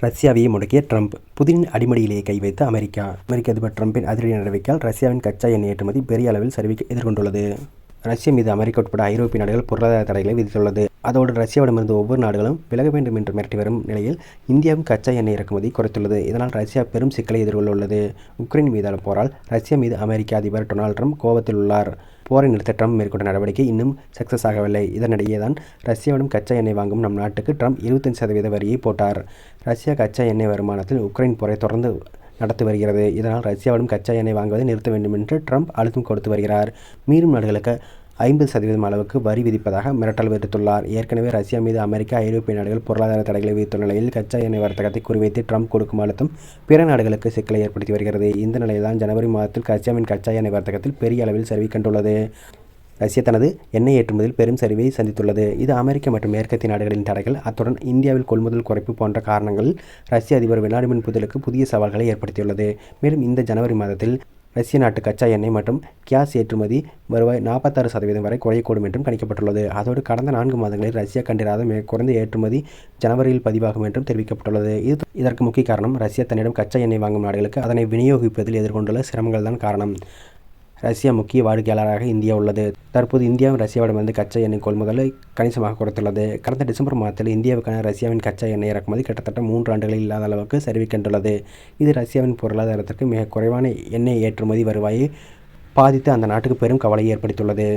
ரஷ்யாவையே முடக்கிய Trump. புதினின் அடிமடியிலேயே கை வைத்த America அதிபர் ட்ரம்பின் அதிரடி நடவடிக்கையால் ரஷ்யாவின் கச்சா எண்ணெய் ஏற்றுமதி பெரிய அளவில் சரிவை எதிர்கொண்டுள்ளது. ரஷ்யா மீது அமெரிக்கா உட்பட ஐரோப்பிய நாடுகள் பொருளாதார தடைகளை விதித்துள்ளது. அதோடு ரஷ்யாவிடமிருந்து ஒவ்வொரு நாடுகளும் விலக வேண்டும் என்று மிரட்டி வரும் நிலையில் இந்தியாவும் கச்சா எண்ணெய் இறக்குமதி குறைத்துள்ளது. இதனால் ரஷ்யா பெரும் சிக்கலை எதிர்கொள்ள உள்ளது. உக்ரைன் மீதான போரால் ரஷ்யா மீது அமெரிக்க அதிபர் டொனால்ட் ட்ரம்ப் கோபத்தில் உள்ளார். போரை நிறுத்த ட்ரம்ப் மேற்கொண்ட நடவடிக்கை இன்னும் சக்சஸ் ஆகவில்லை. இதனிடையே தான் ரஷ்யாவிடம் கச்சா எண்ணெய் வாங்கும் நம் நாட்டுக்கு ட்ரம்ப் 25% வரியை போட்டார். ரஷ்யா கச்சா எண்ணெய் வருமானத்தில் உக்ரைன் போரை தொடர்ந்து நடத்தி வருகிறது. இதனால் ரஷ்யாவிடம் கச்சா எண்ணெய் வாங்குவதை நிறுத்த வேண்டும் என்று ட்ரம்ப் அழுத்தம் கொடுத்து வருகிறார். மீறும் நாடுகளுக்கு 50% அளவுக்கு வரி விதிப்பதாக மிரட்டல் விடுத்துள்ளார். ஏற்கனவே ரஷ்யா மீது அமெரிக்கா, ஐரோப்பிய நாடுகள் பொருளாதார தடைகளை விதித்துள்ள நிலையில் கச்சா எண்ணெய் வர்த்தகத்தை குறிவைத்து ட்ரம்ப் கொடுக்கும் அழுத்தம் பிற நாடுகளுக்கு சிக்கலை ஏற்படுத்தி வருகிறது. இந்த நிலையில்தான் ஜனவரி மாதத்தில் ரஷ்யாவின் கச்சா எண்ணெய் வர்த்தகத்தில் பெரிய அளவில் சரிவை கண்டுள்ளது. ரஷ்யா தனது எண்ணெய் ஏற்றுமதியில் பெரும் சரிவை சந்தித்துள்ளது. இது அமெரிக்கா மற்றும் மேற்கத்திய நாடுகளின் தடைகள், அத்துடன் இந்தியாவில் கொள்முதல் குறைப்பு போன்ற காரணங்களில் ரஷ்ய அதிபர் விளாடிமிர் புதினுக்கு புதிய சவால்களை ஏற்படுத்தியுள்ளது. மேலும் இந்த ஜனவரி மாதத்தில் ரஷ்ய நாட்டு கச்சா எண்ணெய் மற்றும் கேஸ் ஏற்றுமதி வருவாய் 46% வரை குறையக்கூடும் என்றும் கணிக்கப்பட்டுள்ளது. அதோடு கடந்த 4 மாதங்களில் ரஷ்யா கண்டிராத மிக குறைந்த ஏற்றுமதி ஜனவரியில் பதிவாகும் என்றும் தெரிவிக்கப்பட்டுள்ளது. இதற்கு முக்கிய காரணம் ரஷ்யா தன்னிடம் கச்சா எண்ணெய் வாங்கும் நாடுகளுக்கு அதனை விநியோகிப்பதில் எதிர்கொண்டுள்ள சிரமங்கள் தான் காரணம். ரஷ்யா முக்கிய வாடிக்கையாளராக இந்தியா உள்ளது. தற்போது இந்தியாவும் ரஷ்யாவிடமிருந்து கச்சா எண்ணெய் கொள்முதலை கணிசமாக குறைத்துள்ளது. கடந்த டிசம்பர் மாதத்தில் இந்தியாவுக்கான ரஷ்யாவின் கச்சா எண்ணெய் இறக்குமதி கிட்டத்தட்ட 3 ஆண்டுகளில் இல்லாத அளவுக்கு சரிவை கண்டுள்ளது. இது ரஷ்யாவின் பொருளாதாரத்திற்கு மிக குறைவான எண்ணெய் ஏற்றுமதி வருவாயை பாதித்து அந்த நாட்டுக்கு பெரும் கவலையை ஏற்படுத்தியுள்ளது.